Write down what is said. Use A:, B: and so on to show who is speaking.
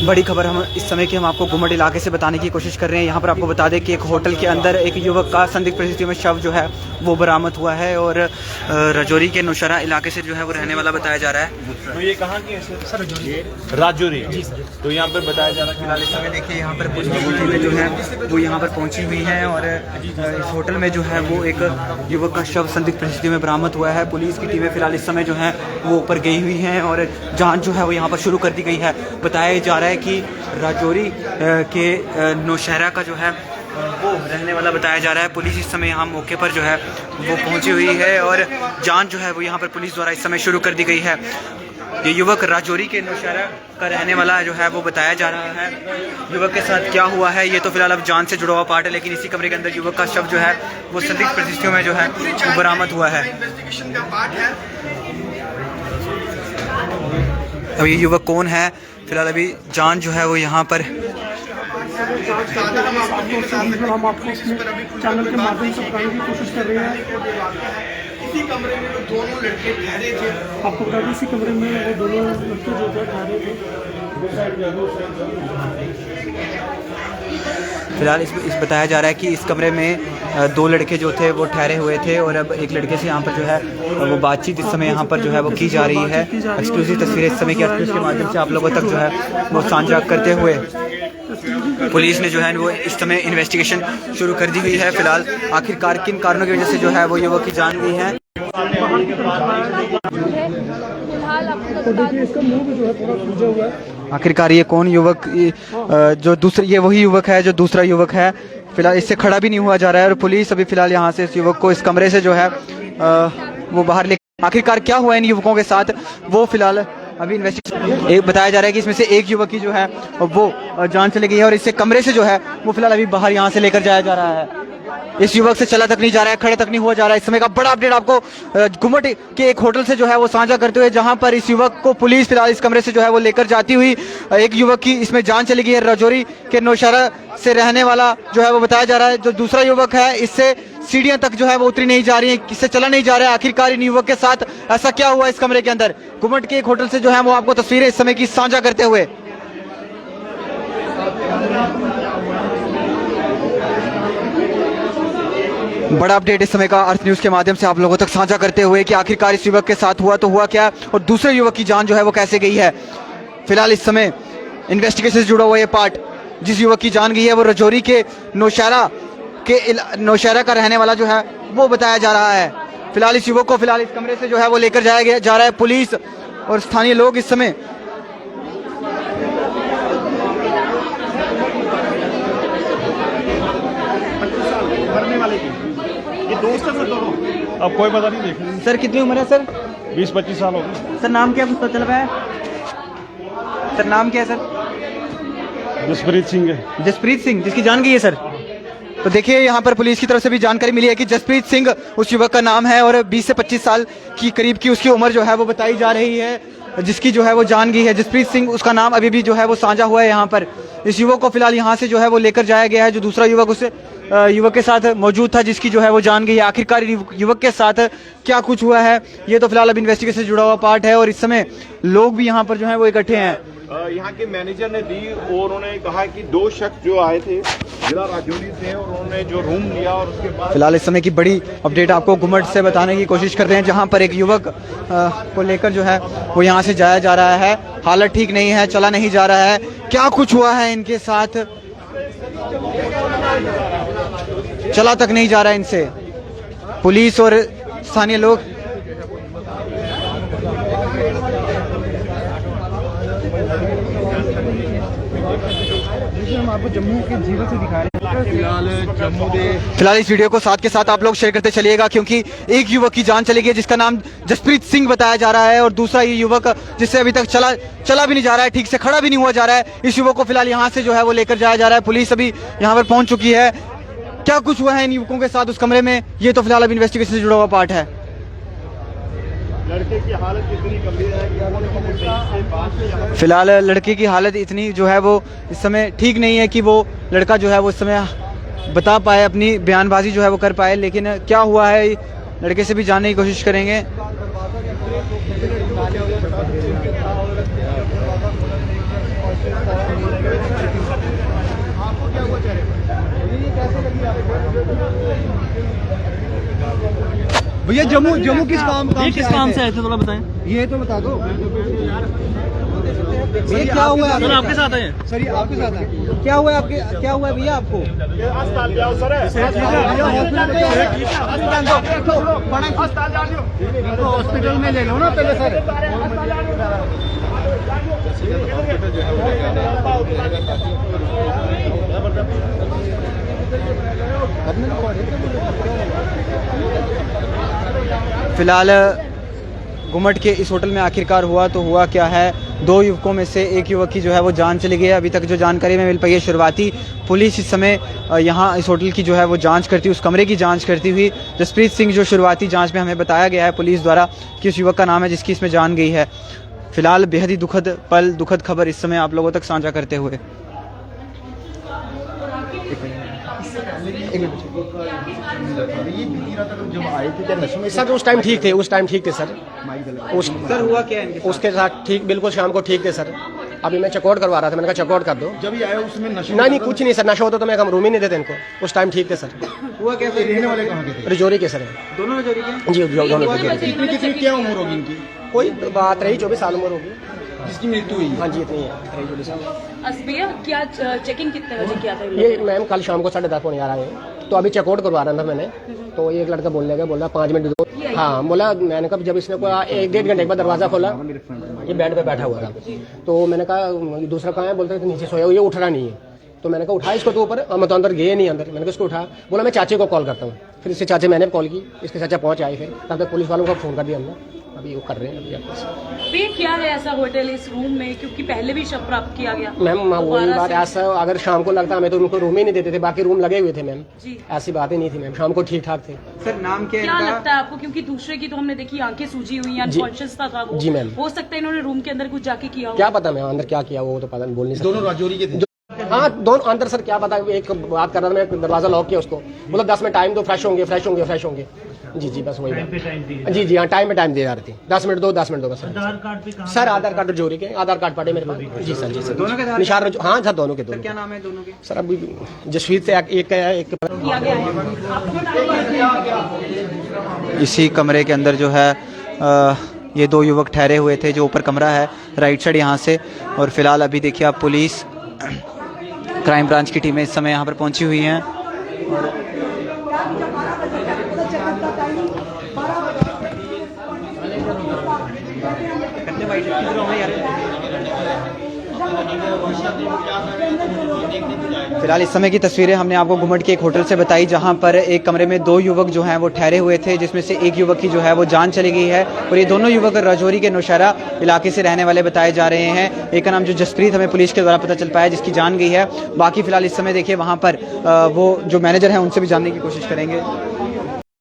A: बड़ी खबर हम इस समय की हम आपको गुमट इलाके से बताने की कोशिश कर रहे हैं। यहाँ पर आपको बता दें कि एक होटल के अंदर एक युवक का संदिग्ध परिस्थितियों में शव जो है वो बरामद हुआ है और राजौरी के नौशहरा इलाके से जो है वो रहने वाला बताया जा रहा है।
B: तो ये कहाँ की है सर? राजौरी जी सर। तो यहाँ पर बताया जा रहा है
A: फिलहाल इस समय देखिए यहाँ पर पुलिस की टीमें जो है वो यहाँ पर पहुँची हुई हैं और इस होटल में जो है वो एक युवक का शव संदिग्ध परिस्थिति में बरामद हुआ है। पुलिस की टीमें फिलहाल इस समय जो है वो ऊपर गई हुई हैं और जाँच जो है वो यहाँ पर शुरू कर दी गई है। बताया जा रहा है कि राजौरी के नौशहरा का जो है वो रहने वाला बताया जा रहा है। पुलिस इस समय यहाँ मौके पर जो है वो पहुंची हुई है और जांच जो है वो यहाँ पर पुलिस द्वारा इस समय शुरू कर दी गई है। ये युवक राजौरी के नौशहरा का रहने वाला जो है वो बताया जा रहा है। युवक के साथ क्या हुआ है ये तो फिलहाल अब जांच से जुड़ा हुआ पार्ट है, लेकिन इसी कमरे के अंदर युवक का शव जो है वो संदिग्ध परिस्थितियों में जो है वो बरामद हुआ है। अब ये युवक कौन है फिलहाल अभी जांच जो है वो यहाँ पर
C: हम आपको चैनल के माध्यम से बताने की कोशिश कर रहे हैं।
D: इसी कमरे में जो दोनों लड़के ठहरे थे,
C: आपको बता दें इसी कमरे में वो दोनों लड़के जो थे ठहरे थे।
A: फिलहाल इस बताया जा रहा है कि इस कमरे में दो लड़के जो थे वो ठहरे हुए थे और अब एक लड़के से यहाँ पर जो है वो बातचीत इस समय यहाँ पर जो है वो की जा रही है। एक्सक्लूसिव तस्वीरें इस समय की एक्सक्लूसिव के माध्यम से आप लोगों तक जो है वो साझा करते हुए पुलिस ने जो है वो इस समय इन्वेस्टिगेशन शुरू कर दी हुई है। फिलहाल आखिरकार किन कारणों की वजह से जो है वो युवक की जान गई है। आखिरकार ये कौन युवक, जो दूसरा, ये वही युवक है जो दूसरा युवक है। फिलहाल इससे खड़ा भी नहीं हुआ जा रहा है और पुलिस अभी फिलहाल यहाँ से इस युवक को इस कमरे से जो है वो बाहर ले। आखिरकार क्या हुआ इन युवकों के साथ वो फिलहाल अभी इन्वेस्टिगेशन। एक बताया जा रहा है कि इसमें से एक युवक की जो है वो जान चली गई है और इससे कमरे से जो है वो फिलहाल अभी बाहर यहाँ से लेकर जाया जा रहा है। इस युवक से चला तक नहीं जा रहा है, खड़े तक नहीं हुआ जा रहा है। इस समय का बड़ा अपडेट आपको गुमट के एक होटल से जो है वो साझा करते हुए, जहां पर इस युवक को पुलिस फिलहाल इस कमरे से जो है वो लेकर जाती हुई एक युवक की इसमें जान चली गई है। राजौरी के नौशहरा से रहने वाला जो है वो बताया जा रहा है। जो दूसरा युवक है इससे सीढ़ियां तक जो है वो उतरी नहीं जा रही है, इससे चला नहीं जा रहा है। आखिरकार इन युवक के साथ ऐसा क्या हुआ इस कमरे के अंदर? गुमट के एक होटल से जो है वो आपको तस्वीरें इस समय की साझा करते हुए बड़ा अपडेट इस समय का अर्थ न्यूज के माध्यम से आप लोगों तक साझा करते हुए कि आखिरकार इस युवक के साथ हुआ तो हुआ क्या और दूसरे युवक की जान जो है वो कैसे गई है। फिलहाल इस समय इन्वेस्टिगेशन से जुड़ा हुआ ये पार्ट, जिस युवक की जान गई है वो राजौरी के नौशहरा का रहने वाला जो है वो बताया जा रहा है। फिलहाल इस युवक को फिलहाल इस कमरे से जो है वो लेकर जाया जा रहा है। पुलिस और स्थानीय लोग इस समय
B: दोस्त है सर दोनों, अब कोई पता नहीं देख।
A: सर कितनी उम्र है सर?
B: 20-25 साल हो गए।
A: सर नाम क्या पता चल पाया? सर नाम क्या है सर?
B: जसप्रीत सिंह है।
A: जसप्रीत सिंह, जिसकी जान गई है सर। तो देखिए यहाँ पर पुलिस की तरफ से भी जानकारी मिली है कि जसप्रीत सिंह उस युवक का नाम है और 20 से 25 साल की करीब की उसकी उम्र जो है वो बताई जा रही है, जिसकी जो है वो जान गई है। जसप्रीत सिंह उसका नाम अभी भी जो है वो साझा हुआ है यहाँ पर। इस युवक को फिलहाल यहाँ से जो है वो लेकर जाया गया है। जो दूसरा युवक उस युवक के साथ मौजूद था जिसकी जो है वो जान गई है। आखिरकार युवक के साथ क्या कुछ हुआ है ये तो फिलहाल अब इन्वेस्टिगेशन से जुड़ा हुआ पार्ट है और इस समय लोग भी यहाँ पर जो है वो इकट्ठे हैं।
B: यहाँ के मैनेजर ने दी और उन्होंने कहा कि 2 शख्स जो आए थे जिला राजौरी से और उन्होंने जो रूम लिया और उसके बाद
A: फिलहाल इस समय की बड़ी अपडेट आपको गुमट से बताने की कोशिश कर रहे हैं, जहां पर एक युवक को लेकर जो है वो यहां से जाया जा रहा है। हालत ठीक नहीं है, चला नहीं जा रहा है। क्या कुछ हुआ है इनके साथ, चला तक नहीं जा रहा है इनसे। पुलिस और स्थानीय लोग
C: हम आपको जम्मू के जीरो से दिखा रहे हैं।
A: फिलहाल इस वीडियो को साथ के साथ आप लोग शेयर करते चलिएगा, क्योंकि एक युवक की जान चली गई जिसका नाम जसप्रीत सिंह बताया जा रहा है और दूसरा ये युवक जिससे अभी तक चला भी नहीं जा रहा है, ठीक से खड़ा भी नहीं हुआ जा रहा है। इस युवक को फिलहाल यहाँ से जो है वो लेकर जाया जा रहा है। पुलिस अभी यहाँ पर पहुंच चुकी है। क्या कुछ हुआ है इन युवकों के साथ उस कमरे में ये तो फिलहाल अब इन्वेस्टिगेशन से जुड़ा हुआ पार्ट है।
B: लड़के की हालत कितनी गंभीर है कि
A: फिलहाल लड़के की हालत इतनी जो है वो इस समय ठीक नहीं है कि वो लड़का जो है वो इस समय बता पाए, अपनी बयानबाजी जो है वो कर पाए। लेकिन क्या हुआ है लड़के से भी जानने की कोशिश करेंगे।
E: भैया जम्मू जम्मू किस काम
A: से आए थे थोड़ा बताएं।
E: ये तो बता दो। ये क्या हुआ है
A: आपके साथ है
E: सर? ये आपके साथ है? क्या हुआ है आपके? क्या हुआ है भैया आपको? हॉस्पिटल में ले लो ना पहले सर।
A: फिलहाल घुमट के इस होटल में आखिरकार हुआ तो हुआ क्या है। 2 युवकों में से एक युवक की जो है वो जान चली गई है। अभी तक जो जानकारी में मिल पाई है, शुरुआती पुलिस इस समय यहाँ इस होटल की जो है वो जांच करती, उस कमरे की जांच करती हुई जसप्रीत सिंह जो शुरुआती जांच में हमें बताया गया है पुलिस द्वारा कि उस युवक का नाम है जिसकी इसमें जान गई है। फिलहाल बेहद ही दुखद पल, दुखद खबर इस समय आप लोगों तक साझा करते हुए।
F: सर उस टाइम ठीक थे, उस टाइम ठीक थे सर।
A: सर हुआ क्या है?
F: उसके साथ ठीक, बिल्कुल शाम को ठीक थे सर। अभी मैं चेकआउट करवा रहा था, मैंने कहा चेकआउट कर दो।
B: जब ये आया उसमें नशे
F: नहीं कुछ नहीं सर, नशा होता तो मैं रूम ही नहीं देते इनको। उस टाइम ठीक थे सर।
A: हुआ क्या?
B: रहने वाले कहाँ के थे?
F: रिजोरी के सर।
A: दोनों रजौरी के?
F: जी दोनों
B: कितनी क्या उम्र होगी इनकी?
F: कोई बात रही 24 साल उम्र होगी
B: जिसकी मृत्यु हुई?
F: हाँ जी इतनी है 24 साल।
G: भैया क्या चेकिंग कितने बजे किया था
F: ये मैम कल शाम को 10:30 पौने 11 आए, तो अभी चेकआउट करवा रहा था मैंने, तो एक लड़का बोलने लगा, बोला 5 मिनट दो। हाँ बोला, मैंने कहा जब इसने को 1-1.5 घंटे के बाद दरवाजा खोला, ये बेड पे बैठा हुआ था, तो मैंने कहा दूसरा कहाँ है? बोलते थे नीचे सोया, ये उठ रहा नहीं है। तो मैंने कहा उठा इसको तो ऊपर, मैं तो अंदर गए नहीं अंदर। मैंने कहा इसको उठा, बोला मैं चाचे को कॉल करता हूँ। फिर इससे चाचे मैंने कॉल की, इसके चाचा पहुँच आए, फिर तब तक पुलिस वालों को फ़ोन कर दिया हमने। अभी वो कर रहे हैं अभी
G: भैया क्या है ऐसा होटल इस रूम में, क्योंकि पहले भी शव प्राप्त किया गया
F: मैम। वही बात ऐसा, अगर शाम को लगता हमें तो उनको रूम ही नहीं देते थे, बाकी रूम लगे हुए थे मैम।
G: जी
F: ऐसी बात ही नहीं थी मैम, शाम को ठीक ठाक थे।
A: सर नाम क्या
G: क्या
A: है?
G: लगता है आपको, क्योंकि दूसरे की तो हमने देखी आंखें सूजी हुई, अनकॉन्शियस था वो।
F: जी मैम।
G: हो सकता है इन्होंने रूम के अंदर कुछ जाके किया हो।
F: क्या पता मैम अंदर क्या किया वो तो पता नहीं, बोल नहीं सकते।
B: दोनों राजौरी के थे?
F: हाँ दोनों अंदर सर, क्या पता। एक बात कर रहा था मैं, दरवाजा लॉक किया उसको, बोला 10 मिनट टाइम दो, फ्रेश होंगे फ्रेश होंगे फ्रेश होंगे। जी बस वही बात। जी हाँ टाइम पे टाइम दे रही थी, 10 मिनट दो 10 मिनट दो बस। आधार कार्ड सर, आधार कार्ड जोड़ी के आधार कार्ड पड़े मेरे पास। जी सर, जी सर
A: दोनों के
F: निशान। हाँ सर दोनों के दोनों।
A: क्या नाम है दोनों के?
F: सर अभी जसवीत से एक
G: किया गया है।
A: इसी कमरे के अंदर जो है ये 2 युवक ठहरे हुए थे, जो ऊपर कमरा है राइट साइड यहाँ से। और फिलहाल अभी देखिए आप, पुलिस क्राइम ब्रांच की टीमें इस समय यहाँ पर पहुँची हुई हैं। फिलहाल इस समय की तस्वीरें हमने आपको घुमट के एक होटल से बताई, जहां पर एक कमरे में 2 युवक जो हैं वो ठहरे हुए थे, जिसमें से एक युवक की जो है वो जान चली गई है। और ये दोनों युवक राजौरी के नौशहरा इलाके से रहने वाले बताए जा रहे हैं। एक का नाम जो जसप्रीत हमें पुलिस के द्वारा पता चल पाया, जिसकी जान गई है। बाकी फिलहाल इस समय देखिए वहाँ पर वो जो मैनेजर हैं उनसे भी जानने की कोशिश करेंगे।